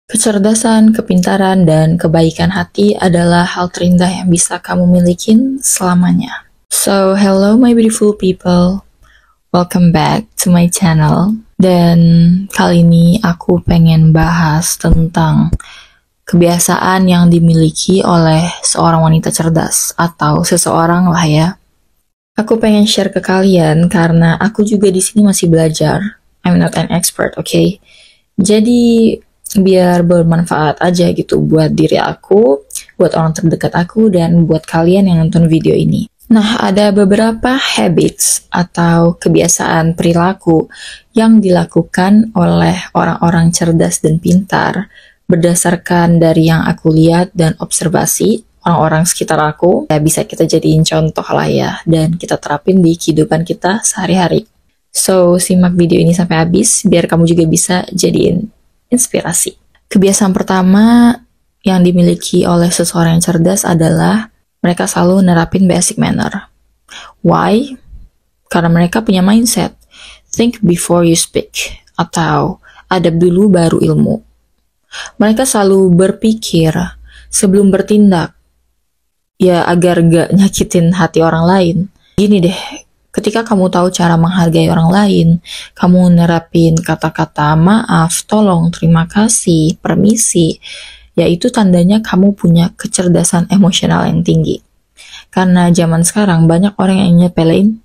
Kecerdasan, kepintaran, dan kebaikan hati adalah hal terindah yang bisa kamu miliki selamanya. So, hello my beautiful people. Welcome back to my channel. Dan kali ini aku pengen bahas tentang kebiasaan yang dimiliki oleh seorang wanita cerdas atau seseorang lah ya. Aku pengen share ke kalian karena aku juga di sini masih belajar. I'm not an expert, okay? Jadi biar bermanfaat aja gitu buat diri aku, buat orang terdekat aku, dan buat kalian yang nonton video ini. Nah, ada beberapa habits atau kebiasaan perilaku yang dilakukan oleh orang-orang cerdas dan pintar berdasarkan dari yang aku lihat dan observasi orang-orang sekitar aku. Ya, bisa kita jadiin contoh lah ya, dan kita terapin di kehidupan kita sehari-hari. So, simak video ini sampai habis biar kamu juga bisa jadiin inspirasi. Kebiasaan pertama yang dimiliki oleh seseorang yang cerdas adalah mereka selalu nerapin basic manner. Why? Karena mereka punya mindset think before you speak, atau adab dulu baru ilmu. Mereka selalu berpikir sebelum bertindak, ya agar gak nyakitin hati orang lain. Gini deh, ketika kamu tahu cara menghargai orang lain, kamu nerapin kata-kata maaf, tolong, terima kasih, permisi, yaitu tandanya kamu punya kecerdasan emosional yang tinggi. Karena zaman sekarang banyak orang yang nyepelein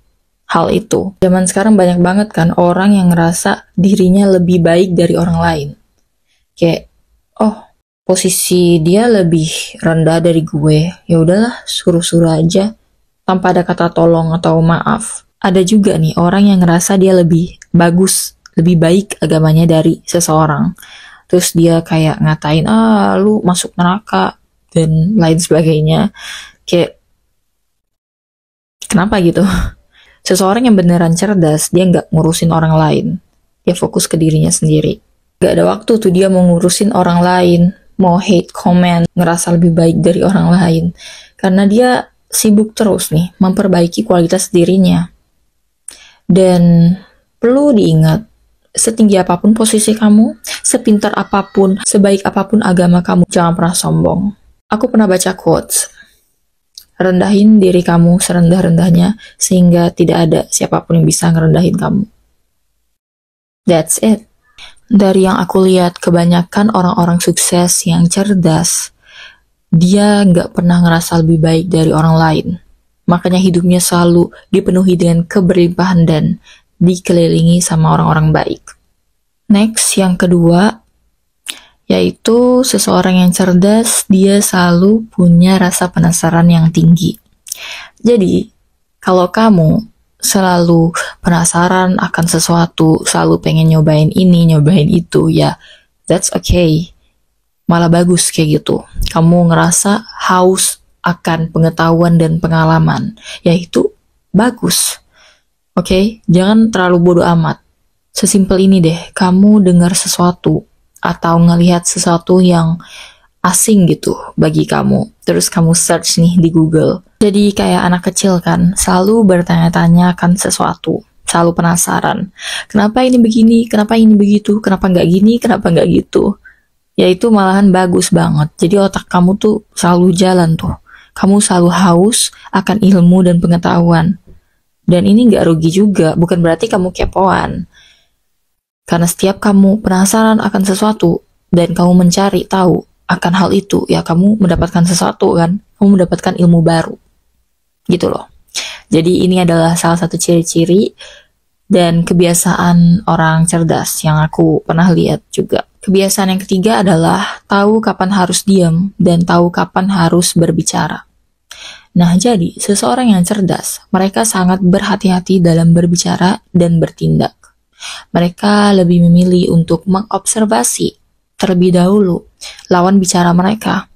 hal itu. Zaman sekarang banyak banget kan orang yang ngerasa dirinya lebih baik dari orang lain. Kayak, oh, posisi dia lebih rendah dari gue, ya udahlah suruh-suruh aja tanpa ada kata tolong atau maaf. Ada juga nih orang yang ngerasa dia lebih bagus, lebih baik agamanya dari seseorang. Terus dia kayak ngatain, lu masuk neraka, dan lain sebagainya. Kayak, kenapa gitu? Seseorang yang beneran cerdas, dia nggak ngurusin orang lain. Dia fokus ke dirinya sendiri. Gak ada waktu tuh dia mau ngurusin orang lain, mau hate comment, ngerasa lebih baik dari orang lain. Karena dia sibuk terus nih, memperbaiki kualitas dirinya. Dan perlu diingat, setinggi apapun posisi kamu, sepintar apapun, sebaik apapun agama kamu, jangan pernah sombong. Aku pernah baca quotes, rendahin diri kamu serendah-rendahnya, sehingga tidak ada siapapun yang bisa ngerendahin kamu. That's it. Dari yang aku lihat, kebanyakan orang-orang sukses yang cerdas, dia nggak pernah ngerasa lebih baik dari orang lain. Makanya hidupnya selalu dipenuhi dengan keberlimpahan dan dikelilingi sama orang-orang baik. Next, yang kedua, yaitu seseorang yang cerdas, dia selalu punya rasa penasaran yang tinggi. Jadi, kalau kamu selalu penasaran akan sesuatu, selalu pengen nyobain ini, nyobain itu, ya that's okay. Malah bagus kayak gitu. Kamu ngerasa haus akan pengetahuan dan pengalaman, yaitu bagus. Oke, jangan terlalu bodoh amat. Sesimpel ini deh, kamu dengar sesuatu atau ngelihat sesuatu yang asing gitu bagi kamu, terus kamu search nih di Google. Jadi kayak anak kecil kan, selalu bertanya-tanya akan sesuatu, selalu penasaran. Kenapa ini begini, kenapa ini begitu, kenapa nggak gini, kenapa nggak gitu. Ya itu malahan bagus banget. Jadi otak kamu tuh selalu jalan tuh. Kamu selalu haus akan ilmu dan pengetahuan. Dan ini nggak rugi juga, bukan berarti kamu kepoan. Karena setiap kamu penasaran akan sesuatu, dan kamu mencari tahu akan hal itu, ya kamu mendapatkan sesuatu kan, kamu mendapatkan ilmu baru. Gitu loh. Jadi ini adalah salah satu ciri-ciri dan kebiasaan orang cerdas yang aku pernah lihat juga. Kebiasaan yang ketiga adalah tahu kapan harus diam dan tahu kapan harus berbicara. Nah, jadi seseorang yang cerdas, mereka sangat berhati-hati dalam berbicara dan bertindak. Mereka lebih memilih untuk mengobservasi terlebih dahulu lawan bicara mereka.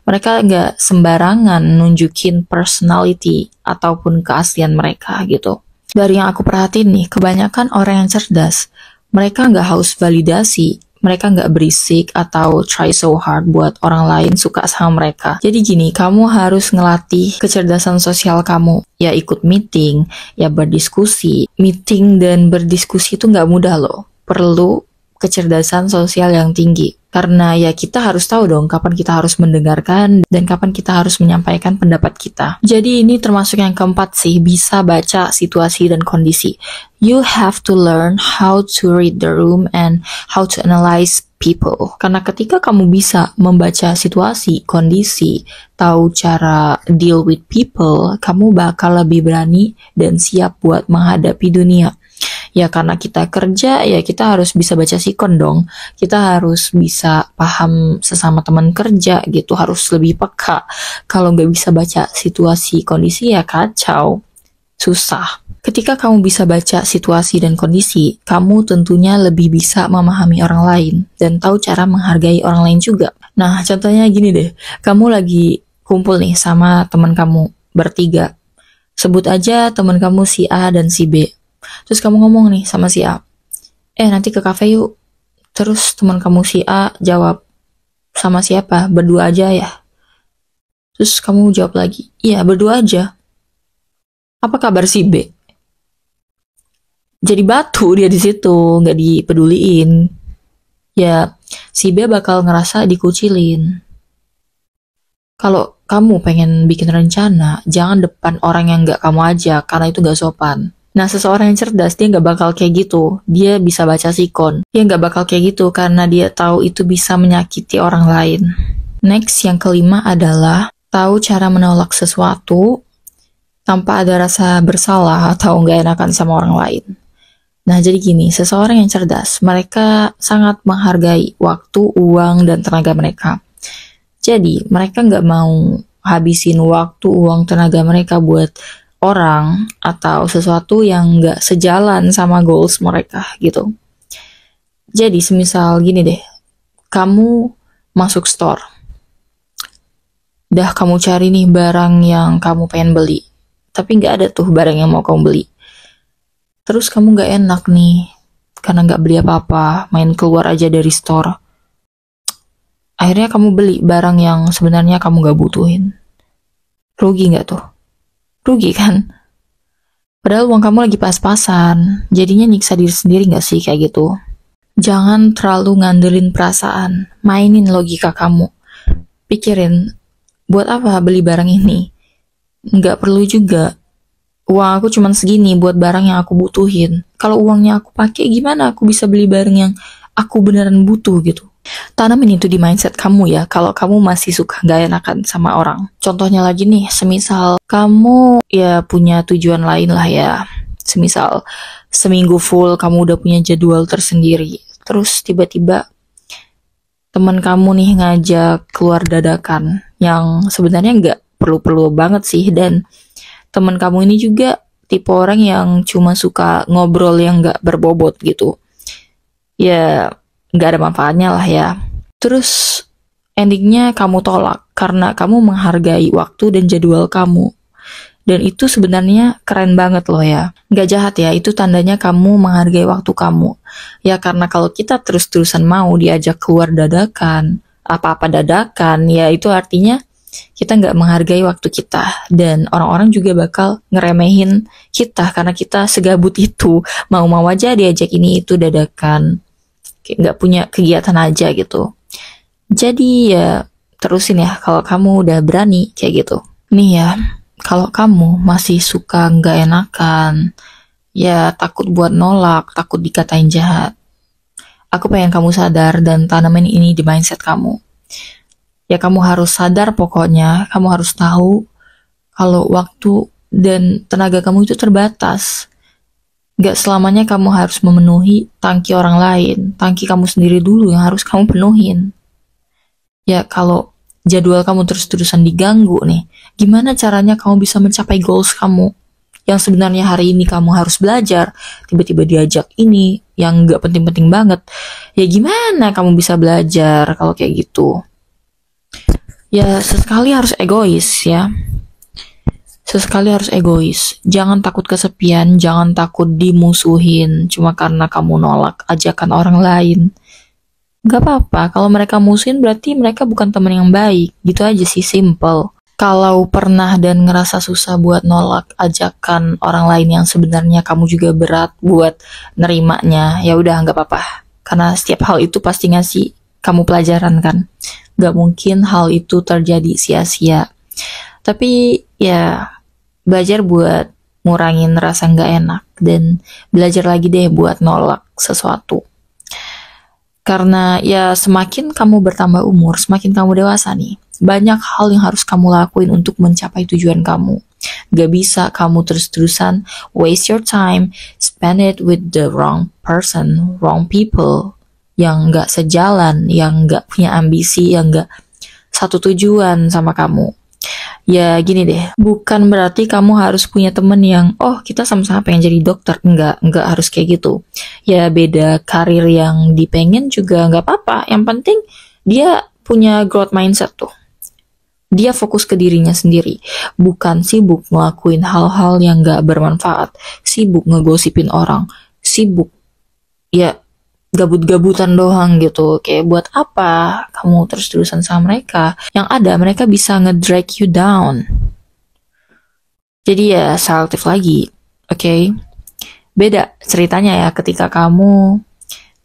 Mereka nggak sembarangan nunjukin personality ataupun keaslian mereka gitu. Dari yang aku perhatiin nih, kebanyakan orang yang cerdas, mereka nggak haus validasi, mereka nggak berisik atau try so hard buat orang lain suka sama mereka. Jadi gini, kamu harus ngelatih kecerdasan sosial kamu. Ya ikut meeting, ya berdiskusi. Meeting dan berdiskusi itu nggak mudah loh. Perlu kecerdasan sosial yang tinggi. Karena ya kita harus tahu dong kapan kita harus mendengarkan dan kapan kita harus menyampaikan pendapat kita. Jadi ini termasuk yang keempat sih, bisa baca situasi dan kondisi. You have to learn how to read the room and how to analyze people. Karena ketika kamu bisa membaca situasi, kondisi, tahu cara deal with people, kamu bakal lebih berani dan siap buat menghadapi dunia. Ya karena kita kerja, ya kita harus bisa baca sikon dong. Kita harus bisa paham sesama teman kerja gitu, harus lebih peka. Kalau nggak bisa baca situasi, kondisi ya kacau. Susah. Ketika kamu bisa baca situasi dan kondisi, kamu tentunya lebih bisa memahami orang lain dan tahu cara menghargai orang lain juga. Nah, contohnya gini deh. Kamu lagi kumpul nih sama teman kamu bertiga. Sebut aja teman kamu si A dan si B. Terus kamu ngomong nih sama si A, nanti ke kafe yuk. Terus teman kamu si A jawab, sama siapa? Berdua aja ya? Terus kamu jawab lagi, iya berdua aja. Apa kabar si B? Jadi batu dia di situ, nggak dipeduliin. Ya, si B bakal ngerasa dikucilin. Kalau kamu pengen bikin rencana, jangan depan orang yang nggak kamu ajak, karena itu nggak sopan. Nah, seseorang yang cerdas, dia nggak bakal kayak gitu. Dia bisa baca sikon. Dia nggak bakal kayak gitu karena dia tahu itu bisa menyakiti orang lain. Next, yang kelima adalah tahu cara menolak sesuatu tanpa ada rasa bersalah atau nggak enakan sama orang lain. Nah, jadi gini, seseorang yang cerdas, mereka sangat menghargai waktu, uang, dan tenaga mereka. Jadi, mereka nggak mau habisin waktu, uang, tenaga mereka buat orang atau sesuatu yang nggak sejalan sama goals mereka gitu. Jadi semisal gini deh, kamu masuk store, dah kamu cari nih barang yang kamu pengen beli, tapi nggak ada tuh barang yang mau kamu beli. Terus kamu nggak enak nih, karena nggak beli apa-apa, main keluar aja dari store. Akhirnya kamu beli barang yang sebenarnya kamu nggak butuhin. Rugi nggak tuh? Rugi kan? Padahal uang kamu lagi pas-pasan, jadinya nyiksa diri sendiri gak sih kayak gitu? Jangan terlalu ngandelin perasaan, mainin logika kamu. Pikirin, buat apa beli barang ini? Nggak perlu juga. Uang aku cuma segini buat barang yang aku butuhin. Kalau uangnya aku pakai, gimana aku bisa beli barang yang aku beneran butuh gitu? Tanamin itu di mindset kamu ya, kalau kamu masih suka gak enakan sama orang. Contohnya lagi nih, semisal kamu ya punya tujuan lain lah ya. Semisal seminggu full kamu udah punya jadwal tersendiri. Terus tiba-tiba teman kamu nih ngajak keluar dadakan yang sebenarnya gak perlu-perlu banget sih. Dan teman kamu ini juga tipe orang yang cuma suka ngobrol yang gak berbobot gitu. Ya nggak ada manfaatnya lah ya. Terus endingnya kamu tolak karena kamu menghargai waktu dan jadwal kamu. Dan itu sebenarnya keren banget loh ya. Nggak jahat ya, itu tandanya kamu menghargai waktu kamu. Ya karena kalau kita terus-terusan mau diajak keluar dadakan, apa-apa dadakan, ya itu artinya kita nggak menghargai waktu kita. Dan orang-orang juga bakal ngeremehin kita karena kita segabut itu. Mau-mau aja diajak ini itu dadakan. Nggak punya kegiatan aja gitu. Jadi ya terusin ya kalau kamu udah berani kayak gitu. Nih ya, kalau kamu masih suka nggak enakan, ya takut buat nolak, takut dikatain jahat, aku pengen kamu sadar dan tanamin ini di mindset kamu. Ya kamu harus sadar pokoknya, kamu harus tahu kalau waktu dan tenaga kamu itu terbatas. Gak selamanya kamu harus memenuhi tangki orang lain. Tangki kamu sendiri dulu yang harus kamu penuhin. Ya kalau jadwal kamu terus-terusan diganggu nih, gimana caranya kamu bisa mencapai goals kamu? Yang sebenarnya hari ini kamu harus belajar, tiba-tiba diajak ini yang gak penting-penting banget. Ya gimana kamu bisa belajar kalau kayak gitu? Ya sesekali harus egois ya. Sesekali harus egois. Jangan takut kesepian, jangan takut dimusuhin cuma karena kamu nolak ajakan orang lain. Gak apa-apa, kalau mereka musuhin berarti mereka bukan teman yang baik. Gitu aja sih, simple. Kalau pernah dan ngerasa susah buat nolak ajakan orang lain yang sebenarnya kamu juga berat buat nerimanya, ya udah nggak apa-apa. Karena setiap hal itu pasti ngasih kamu pelajaran kan. Gak mungkin hal itu terjadi sia-sia. Tapi ya belajar buat ngurangin rasa gak enak dan belajar lagi deh buat nolak sesuatu. Karena ya semakin kamu bertambah umur, semakin kamu dewasa nih, banyak hal yang harus kamu lakuin untuk mencapai tujuan kamu. Gak bisa kamu terus-terusan waste your time, spend it with the wrong person, wrong people, yang gak sejalan, yang gak punya ambisi, yang gak satu tujuan sama kamu. Ya gini deh, bukan berarti kamu harus punya temen yang, oh kita sama-sama pengen jadi dokter. Enggak harus kayak gitu. Ya beda karir yang dipengen juga nggak apa-apa. Yang penting dia punya growth mindset tuh. Dia fokus ke dirinya sendiri. Bukan sibuk ngelakuin hal-hal yang nggak bermanfaat. Sibuk ngegosipin orang. Sibuk ya gabut-gabutan doang gitu. Kayak buat apa kamu terus-terusan sama mereka? Yang ada mereka bisa nge-drag you down. Jadi ya selektif lagi, oke? Beda ceritanya ya ketika kamu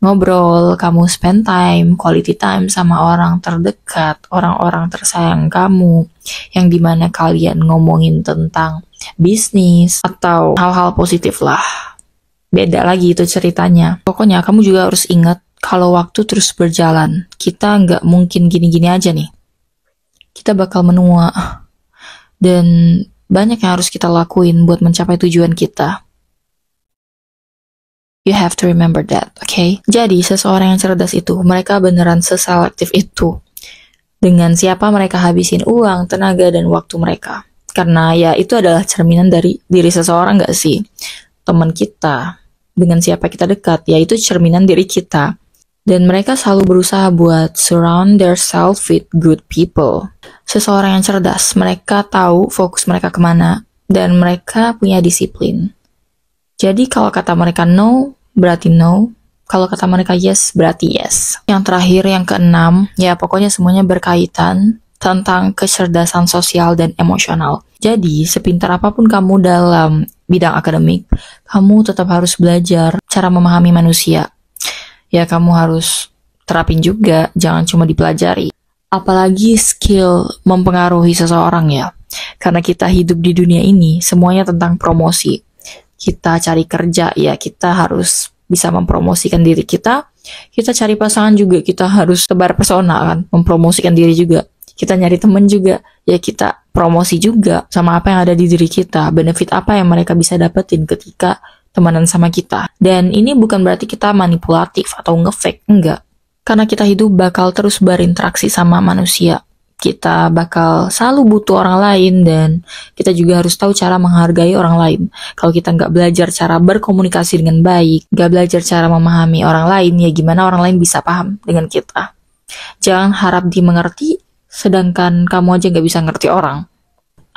ngobrol, kamu spend time, quality time sama orang terdekat, orang-orang tersayang kamu, yang dimana kalian ngomongin tentang bisnis atau hal-hal positif lah. Beda lagi itu ceritanya. Pokoknya kamu juga harus ingat kalau waktu terus berjalan, kita nggak mungkin gini-gini aja nih. Kita bakal menua. Dan banyak yang harus kita lakuin buat mencapai tujuan kita. You have to remember that, okay? Jadi seseorang yang cerdas itu, mereka beneran seselektif itu. Dengan siapa mereka habisin uang, tenaga, dan waktu mereka. Karena ya itu adalah cerminan dari diri seseorang nggak sih? Teman kita, dengan siapa kita dekat, yaitu cerminan diri kita. Dan mereka selalu berusaha buat surround themselves with good people. Seseorang yang cerdas, mereka tahu fokus mereka kemana, dan mereka punya disiplin. Jadi kalau kata mereka no, berarti no. Kalau kata mereka yes, berarti yes. Yang terakhir, yang keenam, ya pokoknya semuanya berkaitan tentang kecerdasan sosial dan emosional. Jadi, sepintar apapun kamu dalam bidang akademik, kamu tetap harus belajar cara memahami manusia. Ya, kamu harus terapin juga, jangan cuma dipelajari. Apalagi skill mempengaruhi seseorang ya. Karena kita hidup di dunia ini, semuanya tentang promosi. Kita cari kerja, ya kita harus bisa mempromosikan diri kita. Kita cari pasangan juga, kita harus tebar pesona kan, mempromosikan diri juga. Kita nyari temen juga, ya kita promosi juga sama apa yang ada di diri kita, benefit apa yang mereka bisa dapetin ketika temenan sama kita. Dan ini bukan berarti kita manipulatif atau nge-fake, enggak. Karena kita hidup bakal terus berinteraksi sama manusia. Kita bakal selalu butuh orang lain dan kita juga harus tahu cara menghargai orang lain. Kalau kita nggak belajar cara berkomunikasi dengan baik, nggak belajar cara memahami orang lain, ya gimana orang lain bisa paham dengan kita? Jangan harap dimengerti, sedangkan kamu aja nggak bisa ngerti orang.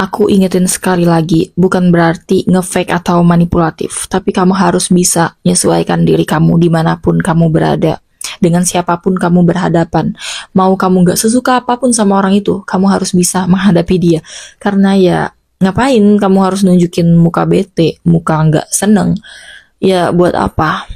Aku ingetin sekali lagi, bukan berarti nge-fake atau manipulatif, tapi kamu harus bisa menyesuaikan diri kamu dimanapun kamu berada, dengan siapapun kamu berhadapan. Mau kamu nggak sesuka apapun sama orang itu, kamu harus bisa menghadapi dia. Karena ya, ngapain kamu harus nunjukin muka bete, muka nggak seneng? Ya buat apa?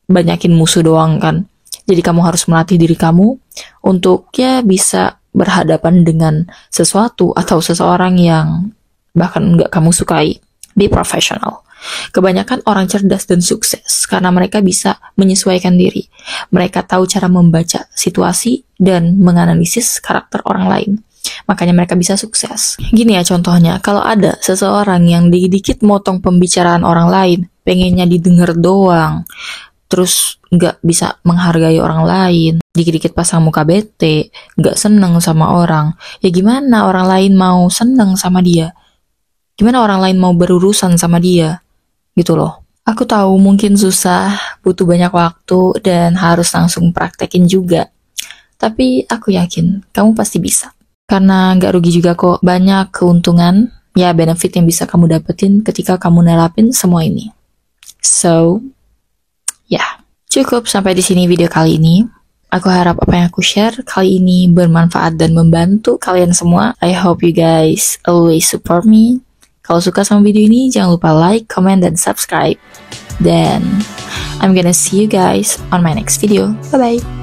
Banyakin musuh doang kan? Jadi kamu harus melatih diri kamu untuk ya bisa berhadapan dengan sesuatu atau seseorang yang bahkan nggak kamu sukai. Be professional. Kebanyakan orang cerdas dan sukses karena mereka bisa menyesuaikan diri. Mereka tahu cara membaca situasi dan menganalisis karakter orang lain. Makanya mereka bisa sukses. Gini ya contohnya, kalau ada seseorang yang dikit motong pembicaraan orang lain, pengennya didengar doang, terus nggak bisa menghargai orang lain, dikit-dikit pasang muka bete, nggak seneng sama orang, ya gimana orang lain mau seneng sama dia? Gimana orang lain mau berurusan sama dia? Gitu loh. Aku tahu mungkin susah, butuh banyak waktu, dan harus langsung praktekin juga. Tapi aku yakin, kamu pasti bisa. Karena nggak rugi juga kok, banyak keuntungan, ya benefit yang bisa kamu dapetin ketika kamu nerapin semua ini. So, ya, cukup sampai di sini video kali ini. Aku harap apa yang aku share kali ini bermanfaat dan membantu kalian semua. I hope you guys always support me. Kalau suka sama video ini, jangan lupa like, comment, dan subscribe. Then, I'm gonna see you guys on my next video. Bye-bye.